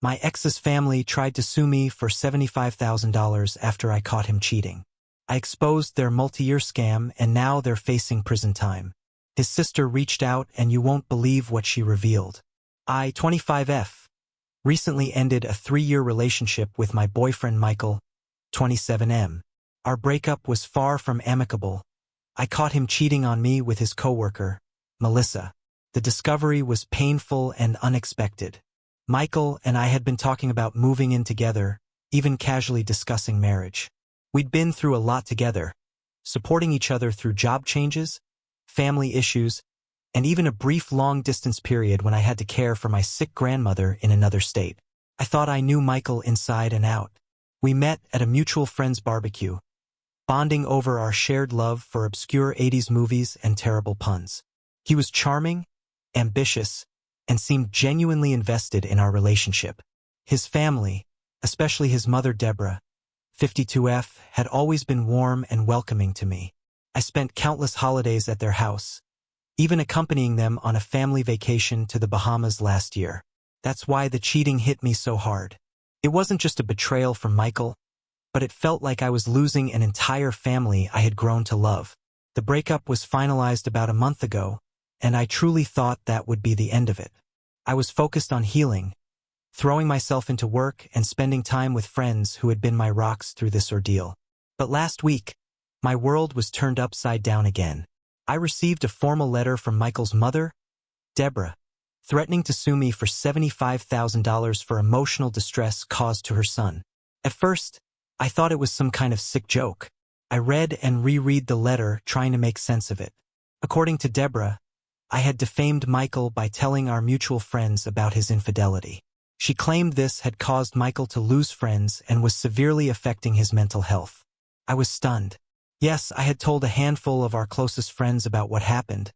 My ex's family tried to sue me for $75,000 after I caught him cheating. I exposed their multi-year scam and now they're facing prison time. His sister reached out and you won't believe what she revealed. I, 25F, recently ended a 3-year relationship with my boyfriend Michael, 27M. Our breakup was far from amicable. I caught him cheating on me with his coworker, Melissa. The discovery was painful and unexpected. Michael and I had been talking about moving in together, even casually discussing marriage. We'd been through a lot together, supporting each other through job changes, family issues, and even a brief long-distance period when I had to care for my sick grandmother in another state. I thought I knew Michael inside and out. We met at a mutual friend's barbecue, bonding over our shared love for obscure 80s movies and terrible puns. He was charming, ambitious, and seemed genuinely invested in our relationship. His family, especially his mother Deborah, 52F, had always been warm and welcoming to me. I spent countless holidays at their house, even accompanying them on a family vacation to the Bahamas last year. That's why the cheating hit me so hard. It wasn't just a betrayal from Michael, but it felt like I was losing an entire family I had grown to love. The breakup was finalized about a month ago, and I truly thought that would be the end of it. I was focused on healing, throwing myself into work and spending time with friends who had been my rocks through this ordeal. But last week, my world was turned upside down again. I received a formal letter from Michael's mother, Deborah, threatening to sue me for $75,000 for emotional distress caused to her son. At first, I thought it was some kind of sick joke. I read and reread the letter, trying to make sense of it. According to Deborah, I had defamed Michael by telling our mutual friends about his infidelity. She claimed this had caused Michael to lose friends and was severely affecting his mental health. I was stunned. Yes, I had told a handful of our closest friends about what happened,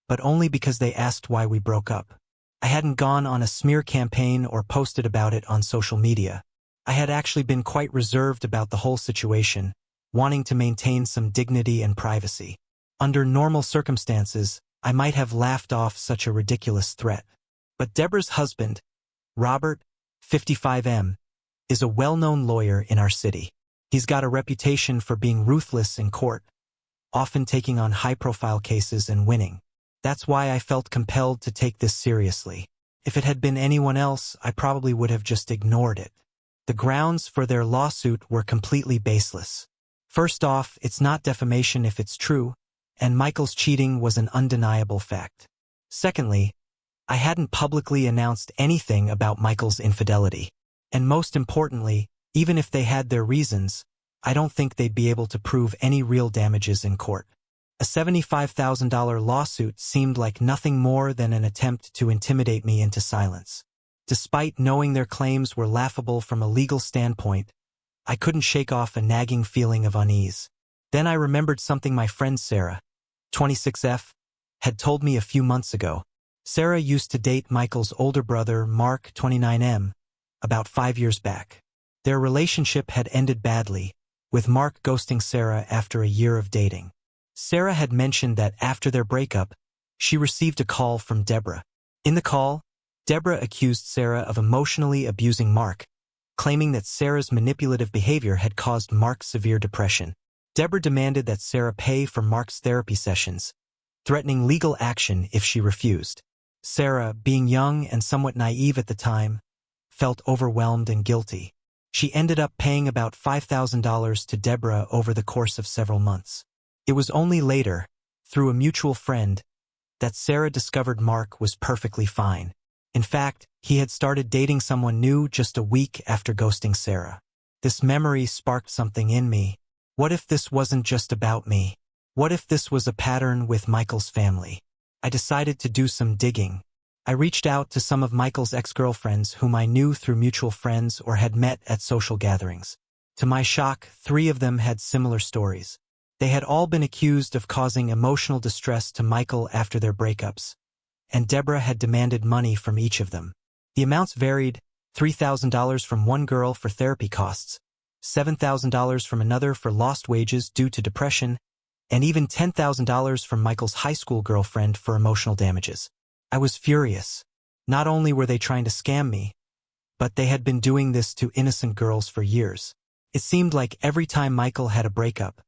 but only because they asked why we broke up. I hadn't gone on a smear campaign or posted about it on social media. I had actually been quite reserved about the whole situation, wanting to maintain some dignity and privacy. Under normal circumstances, I might have laughed off such a ridiculous threat. But Deborah's husband, Robert, 55M, is a well-known lawyer in our city. He's got a reputation for being ruthless in court, often taking on high-profile cases and winning. That's why I felt compelled to take this seriously. If it had been anyone else, I probably would have just ignored it. The grounds for their lawsuit were completely baseless. First off, it's not defamation if it's true, and Michael's cheating was an undeniable fact. Secondly, I hadn't publicly announced anything about Michael's infidelity. And most importantly, even if they had their reasons, I don't think they'd be able to prove any real damages in court. A $75,000 lawsuit seemed like nothing more than an attempt to intimidate me into silence. Despite knowing their claims were laughable from a legal standpoint, I couldn't shake off a nagging feeling of unease. Then I remembered something my friend Sarah, 26F, had told me a few months ago. Sarah used to date Michael's older brother, Mark, 29M, about 5 years back. Their relationship had ended badly, with Mark ghosting Sarah after a year of dating. Sarah had mentioned that after their breakup, she received a call from Deborah. In the call, Deborah accused Sarah of emotionally abusing Mark, claiming that Sarah's manipulative behavior had caused Mark severe depression. Deborah demanded that Sarah pay for Mark's therapy sessions, threatening legal action if she refused. Sarah, being young and somewhat naive at the time, felt overwhelmed and guilty. She ended up paying about $5,000 to Deborah over the course of several months. It was only later, through a mutual friend, that Sarah discovered Mark was perfectly fine. In fact, he had started dating someone new just a week after ghosting Sarah. This memory sparked something in me. What if this wasn't just about me? What if this was a pattern with Michael's family? I decided to do some digging. I reached out to some of Michael's ex-girlfriends whom I knew through mutual friends or had met at social gatherings. To my shock, 3 of them had similar stories. They had all been accused of causing emotional distress to Michael after their breakups, and Deborah had demanded money from each of them. The amounts varied: $3,000 from one girl for therapy costs, $7,000 from another for lost wages due to depression, and even $10,000 from Michael's high school girlfriend for emotional damages. I was furious. Not only were they trying to scam me, but they had been doing this to innocent girls for years. It seemed like every time Michael had a breakup,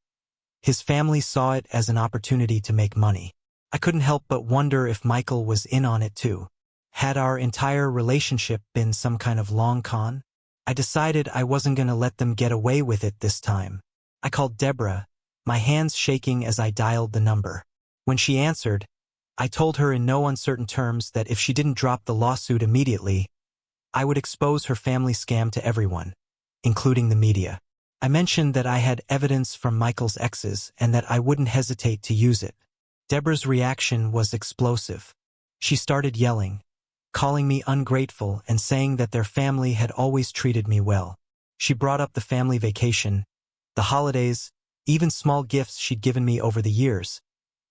his family saw it as an opportunity to make money. I couldn't help but wonder if Michael was in on it too. Had our entire relationship been some kind of long con? I decided I wasn't going to let them get away with it this time. I called Deborah, my hands shaking as I dialed the number. When she answered, I told her in no uncertain terms that if she didn't drop the lawsuit immediately, I would expose her family scam to everyone, including the media. I mentioned that I had evidence from Michael's exes and that I wouldn't hesitate to use it. Deborah's reaction was explosive. She started yelling, calling me ungrateful and saying that their family had always treated me well. She brought up the family vacation, the holidays, even small gifts she'd given me over the years,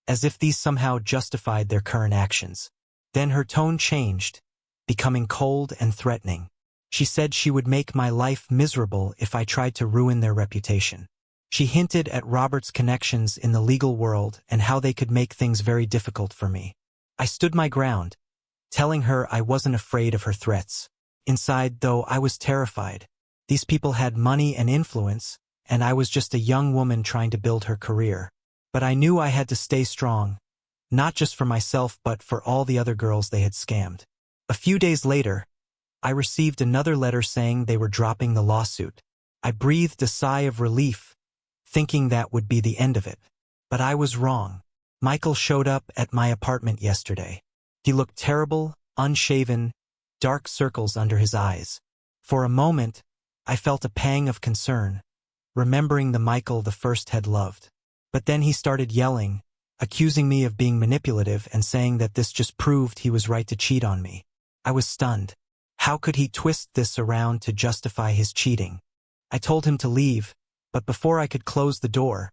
as if these somehow justified their current actions. Then her tone changed, becoming cold and threatening. She said she would make my life miserable if I tried to ruin their reputation. She hinted at Robert's connections in the legal world and how they could make things very difficult for me. I stood my ground, telling her I wasn't afraid of her threats. Inside, though, I was terrified. These people had money and influence, and I was just a young woman trying to build her career. But I knew I had to stay strong, not just for myself but for all the other girls they had scammed. A few days later, I received another letter saying they were dropping the lawsuit. I breathed a sigh of relief, thinking that would be the end of it. But I was wrong. Michael showed up at my apartment yesterday. He looked terrible, unshaven, dark circles under his eyes. For a moment, I felt a pang of concern, remembering the Michael the first had loved. But then he started yelling, accusing me of being manipulative and saying that this just proved he was right to cheat on me. I was stunned. How could he twist this around to justify his cheating? I told him to leave, but before I could close the door,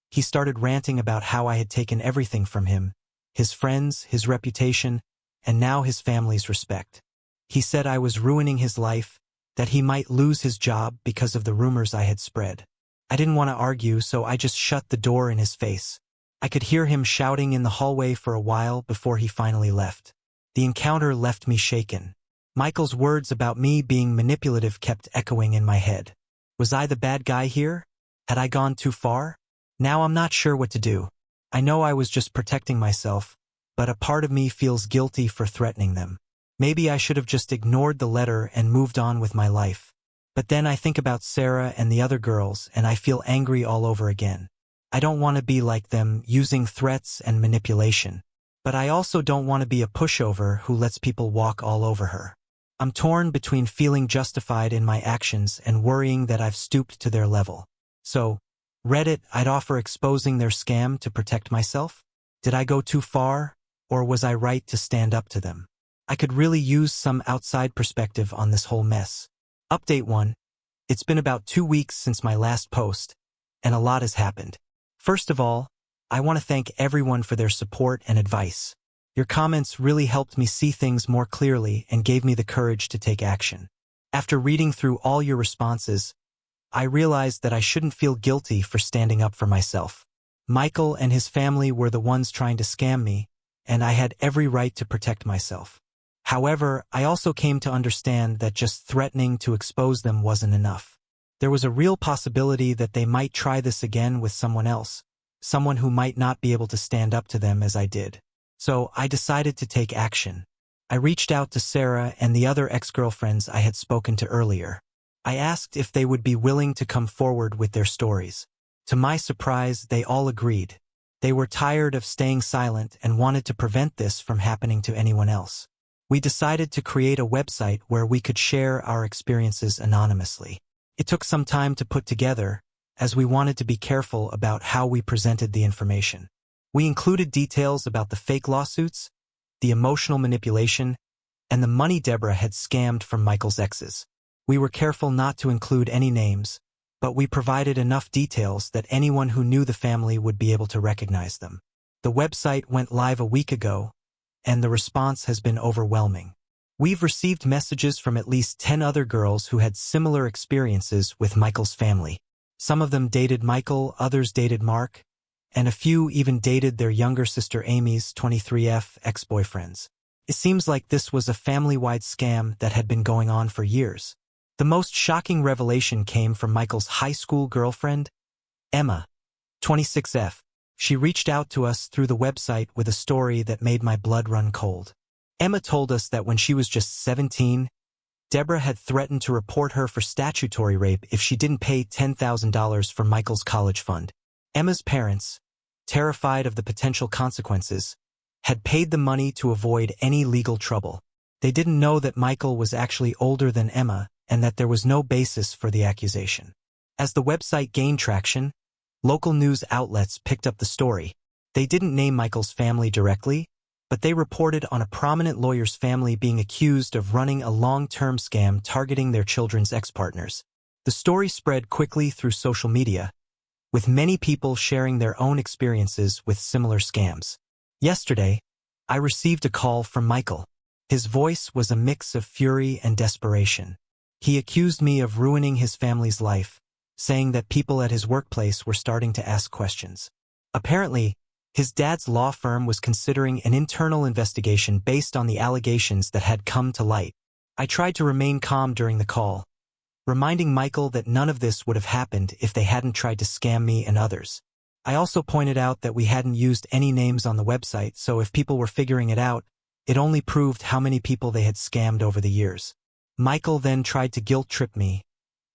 he started ranting about how I had taken everything from him, his friends, his reputation, and now his family's respect. He said I was ruining his life, that he might lose his job because of the rumors I had spread. I didn't want to argue, so I just shut the door in his face. I could hear him shouting in the hallway for a while before he finally left. The encounter left me shaken. Michael's words about me being manipulative kept echoing in my head. Was I the bad guy here? Had I gone too far? Now I'm not sure what to do. I know I was just protecting myself, but a part of me feels guilty for threatening them. Maybe I should have just ignored the letter and moved on with my life. But then I think about Sarah and the other girls and I feel angry all over again. I don't want to be like them, using threats and manipulation. But I also don't want to be a pushover who lets people walk all over her. I'm torn between feeling justified in my actions and worrying that I've stooped to their level. So, Reddit, I'd offer exposing their scam to protect myself? Did I go too far, or was I right to stand up to them? I could really use some outside perspective on this whole mess. Update 1. It's been about 2 weeks since my last post, and a lot has happened. First of all, I want to thank everyone for their support and advice. Your comments really helped me see things more clearly and gave me the courage to take action. After reading through all your responses, I realized that I shouldn't feel guilty for standing up for myself. Michael and his family were the ones trying to scam me, and I had every right to protect myself. However, I also came to understand that just threatening to expose them wasn't enough. There was a real possibility that they might try this again with someone else, someone who might not be able to stand up to them as I did. So I decided to take action. I reached out to Sarah and the other ex-girlfriends I had spoken to earlier. I asked if they would be willing to come forward with their stories. To my surprise, they all agreed. They were tired of staying silent and wanted to prevent this from happening to anyone else. We decided to create a website where we could share our experiences anonymously. It took some time to put together, as we wanted to be careful about how we presented the information. We included details about the fake lawsuits, the emotional manipulation, and the money Deborah had scammed from Michael's exes. We were careful not to include any names, but we provided enough details that anyone who knew the family would be able to recognize them. The website went live a week ago, and the response has been overwhelming. We've received messages from at least 10 other girls who had similar experiences with Michael's family. Some of them dated Michael, others dated Mark, and a few even dated their younger sister Amy's 23F ex-boyfriends. It seems like this was a family-wide scam that had been going on for years. The most shocking revelation came from Michael's high school girlfriend, Emma, 26F. She reached out to us through the website with a story that made my blood run cold. Emma told us that when she was just 17, Deborah had threatened to report her for statutory rape if she didn't pay $10,000 for Michael's college fund. Emma's parents, terrified of the potential consequences, had paid the money to avoid any legal trouble. They didn't know that Michael was actually older than Emma and that there was no basis for the accusation. As the website gained traction, local news outlets picked up the story. They didn't name Michael's family directly, but they reported on a prominent lawyer's family being accused of running a long-term scam targeting their children's ex-partners. The story spread quickly through social media, with many people sharing their own experiences with similar scams. Yesterday, I received a call from Michael. His voice was a mix of fury and desperation. He accused me of ruining his family's life, saying that people at his workplace were starting to ask questions. Apparently, his dad's law firm was considering an internal investigation based on the allegations that had come to light. I tried to remain calm during the call, reminding Michael that none of this would have happened if they hadn't tried to scam me and others. I also pointed out that we hadn't used any names on the website, so if people were figuring it out, it only proved how many people they had scammed over the years. Michael then tried to guilt-trip me,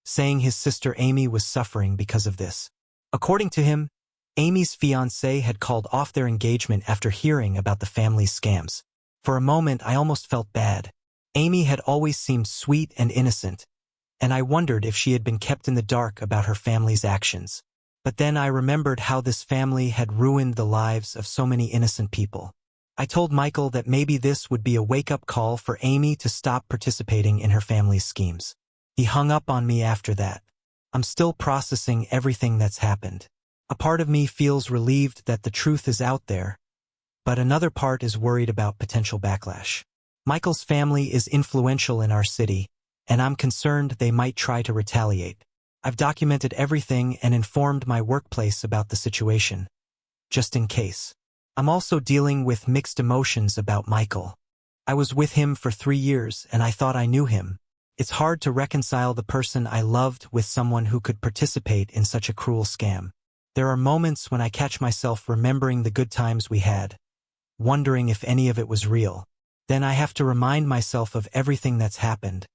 saying his sister Amy was suffering because of this. According to him, Amy's fiancé had called off their engagement after hearing about the family's scams. For a moment, I almost felt bad. Amy had always seemed sweet and innocent, and I wondered if she had been kept in the dark about her family's actions. But then I remembered how this family had ruined the lives of so many innocent people. I told Michael that maybe this would be a wake-up call for Amy to stop participating in her family's schemes. He hung up on me after that. I'm still processing everything that's happened. A part of me feels relieved that the truth is out there, but another part is worried about potential backlash. Michael's family is influential in our city, and I'm concerned they might try to retaliate. I've documented everything and informed my workplace about the situation, just in case. I'm also dealing with mixed emotions about Michael. I was with him for 3 years, and I thought I knew him. It's hard to reconcile the person I loved with someone who could participate in such a cruel scam. There are moments when I catch myself remembering the good times we had, wondering if any of it was real. Then I have to remind myself of everything that's happened,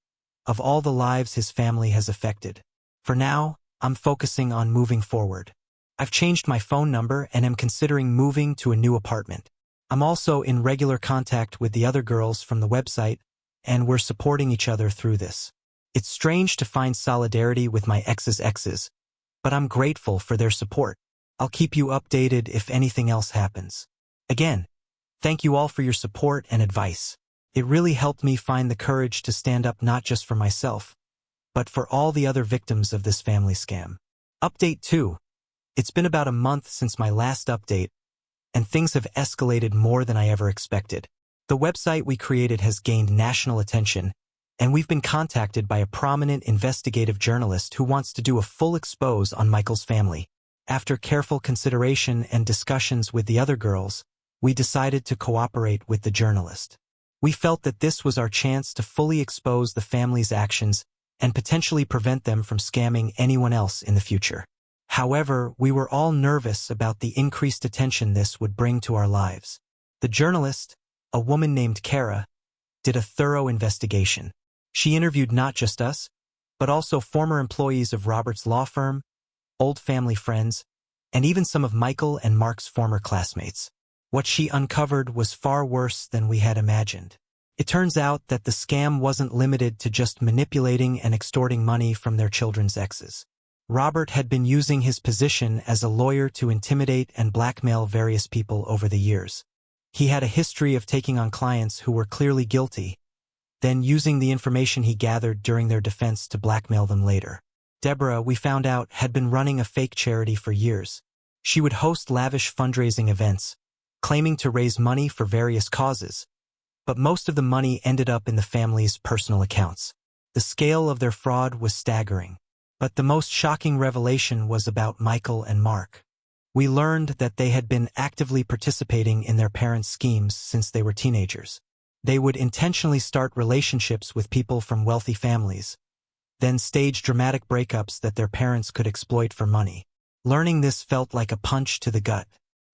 of all the lives his family has affected. For now, I'm focusing on moving forward. I've changed my phone number and am considering moving to a new apartment. I'm also in regular contact with the other girls from the website, and we're supporting each other through this. It's strange to find solidarity with my ex's exes, but I'm grateful for their support. I'll keep you updated if anything else happens. Again, thank you all for your support and advice. It really helped me find the courage to stand up not just for myself, but for all the other victims of this family scam. Update 2. It's been about a month since my last update, and things have escalated more than I ever expected. The website we created has gained national attention, and we've been contacted by a prominent investigative journalist who wants to do a full expose on Michael's family. After careful consideration and discussions with the other girls, we decided to cooperate with the journalist. We felt that this was our chance to fully expose the family's actions and potentially prevent them from scamming anyone else in the future. However, we were all nervous about the increased attention this would bring to our lives. The journalist, a woman named Kara, did a thorough investigation. She interviewed not just us, but also former employees of Robert's law firm, old family friends, and even some of Michael and Mark's former classmates. What she uncovered was far worse than we had imagined. It turns out that the scam wasn't limited to just manipulating and extorting money from their children's exes. Robert had been using his position as a lawyer to intimidate and blackmail various people over the years. He had a history of taking on clients who were clearly guilty, then using the information he gathered during their defense to blackmail them later. Deborah, we found out, had been running a fake charity for years. She would host lavish fundraising events, claiming to raise money for various causes, but most of the money ended up in the family's personal accounts. The scale of their fraud was staggering. But the most shocking revelation was about Michael and Mark. We learned that they had been actively participating in their parents' schemes since they were teenagers. They would intentionally start relationships with people from wealthy families, then stage dramatic breakups that their parents could exploit for money. Learning this felt like a punch to the gut.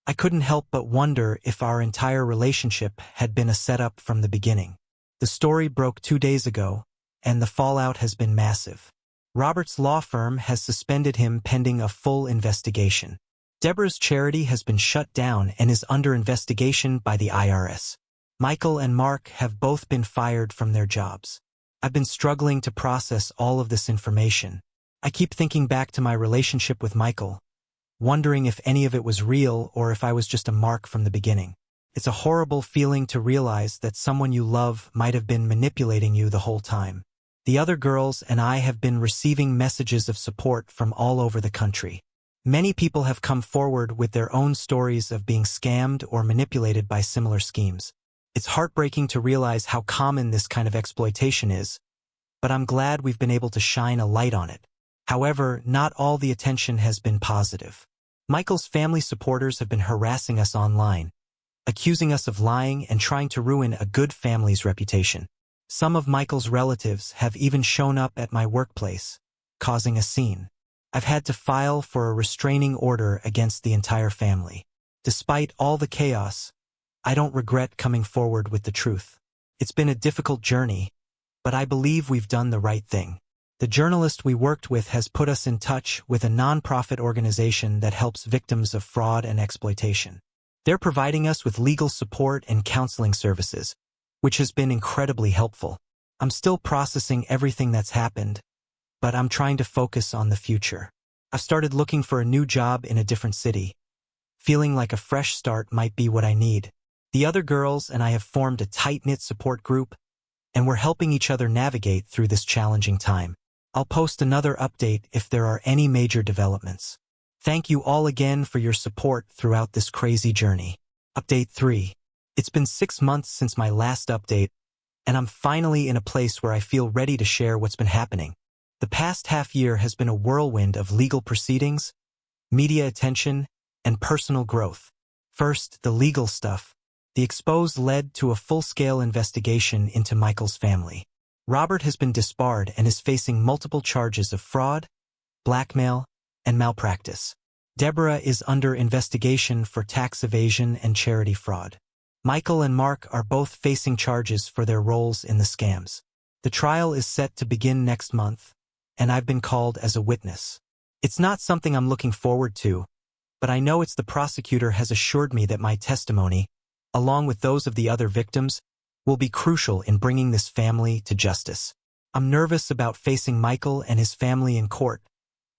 I couldn't help but wonder if our entire relationship had been a setup from the beginning. The story broke 2 days ago, and the fallout has been massive. Robert's law firm has suspended him pending a full investigation. Deborah's charity has been shut down and is under investigation by the IRS. Michael and Mark have both been fired from their jobs. I've been struggling to process all of this information. I keep thinking back to my relationship with Michael, wondering if any of it was real or if I was just a mark from the beginning. It's a horrible feeling to realize that someone you love might have been manipulating you the whole time. The other girls and I have been receiving messages of support from all over the country. Many people have come forward with their own stories of being scammed or manipulated by similar schemes. It's heartbreaking to realize how common this kind of exploitation is, but I'm glad we've been able to shine a light on it. However, not all the attention has been positive. Michael's family supporters have been harassing us online, accusing us of lying and trying to ruin a good family's reputation. Some of Michael's relatives have even shown up at my workplace, causing a scene. I've had to file for a restraining order against the entire family. Despite all the chaos, I don't regret coming forward with the truth. It's been a difficult journey, but I believe we've done the right thing. The journalist we worked with has put us in touch with a nonprofit organization that helps victims of fraud and exploitation. They're providing us with legal support and counseling services, which has been incredibly helpful. I'm still processing everything that's happened, but I'm trying to focus on the future. I've started looking for a new job in a different city, feeling like a fresh start might be what I need. The other girls and I have formed a tight-knit support group, and we're helping each other navigate through this challenging time. I'll post another update if there are any major developments. Thank you all again for your support throughout this crazy journey. Update 3. It's been 6 months since my last update, and I'm finally in a place where I feel ready to share what's been happening. The past half year has been a whirlwind of legal proceedings, media attention, and personal growth. First, the legal stuff. The expose led to a full-scale investigation into Michael's family. Robert has been disbarred and is facing multiple charges of fraud, blackmail, and malpractice. Deborah is under investigation for tax evasion and charity fraud. Michael and Mark are both facing charges for their roles in the scams. The trial is set to begin next month, and I've been called as a witness. It's not something I'm looking forward to, but I know the prosecutor has assured me that my testimony, along with those of the other victims, will be crucial in bringing this family to justice. I'm nervous about facing Michael and his family in court,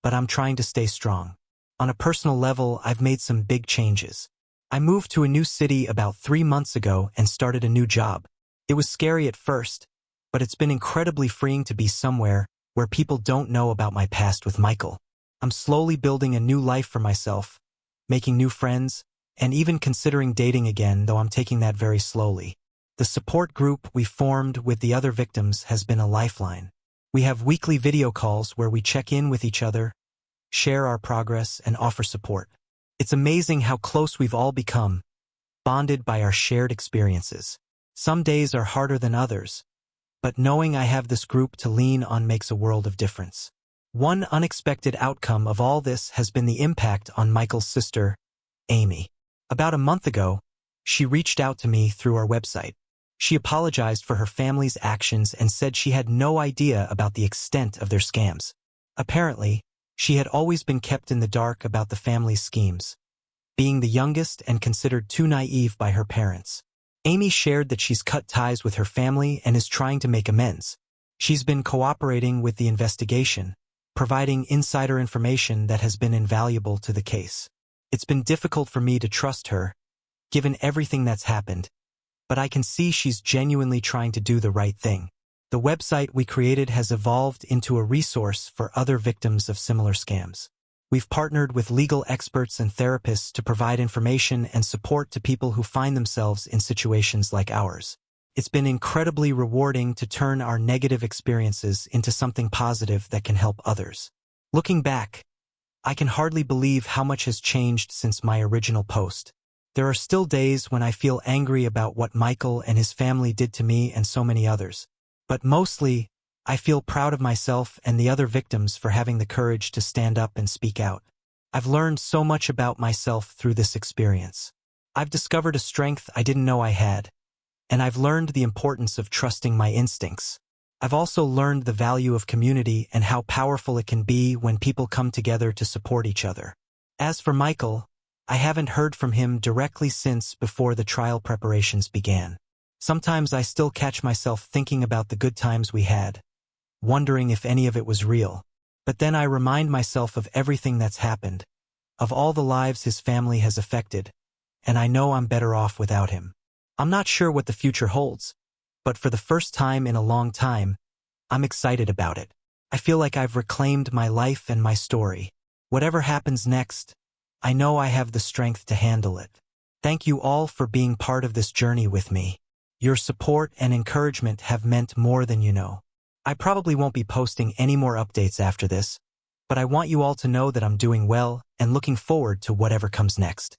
but I'm trying to stay strong. On a personal level, I've made some big changes. I moved to a new city about 3 months ago and started a new job. It was scary at first, but it's been incredibly freeing to be somewhere where people don't know about my past with Michael. I'm slowly building a new life for myself, making new friends, and even considering dating again, though I'm taking that very slowly. The support group we formed with the other victims has been a lifeline. We have weekly video calls where we check in with each other, share our progress, and offer support. It's amazing how close we've all become, bonded by our shared experiences. Some days are harder than others, but knowing I have this group to lean on makes a world of difference. One unexpected outcome of all this has been the impact on Michael's sister, Amy. About a month ago, she reached out to me through our website. She apologized for her family's actions and said she had no idea about the extent of their scams. Apparently, she had always been kept in the dark about the family's schemes, being the youngest and considered too naive by her parents. Amy shared that she's cut ties with her family and is trying to make amends. She's been cooperating with the investigation, providing insider information that has been invaluable to the case. It's been difficult for me to trust her, given everything that's happened, but I can see she's genuinely trying to do the right thing. The website we created has evolved into a resource for other victims of similar scams. We've partnered with legal experts and therapists to provide information and support to people who find themselves in situations like ours. It's been incredibly rewarding to turn our negative experiences into something positive that can help others. Looking back, I can hardly believe how much has changed since my original post. There are still days when I feel angry about what Michael and his family did to me and so many others. But mostly, I feel proud of myself and the other victims for having the courage to stand up and speak out. I've learned so much about myself through this experience. I've discovered a strength I didn't know I had, and I've learned the importance of trusting my instincts. I've also learned the value of community and how powerful it can be when people come together to support each other. As for Michael, I haven't heard from him directly since before the trial preparations began. Sometimes I still catch myself thinking about the good times we had, wondering if any of it was real. But then I remind myself of everything that's happened, of all the lives his family has affected, and I know I'm better off without him. I'm not sure what the future holds, but for the first time in a long time, I'm excited about it. I feel like I've reclaimed my life and my story. Whatever happens next, I know I have the strength to handle it. Thank you all for being part of this journey with me. Your support and encouragement have meant more than you know. I probably won't be posting any more updates after this, but I want you all to know that I'm doing well and looking forward to whatever comes next.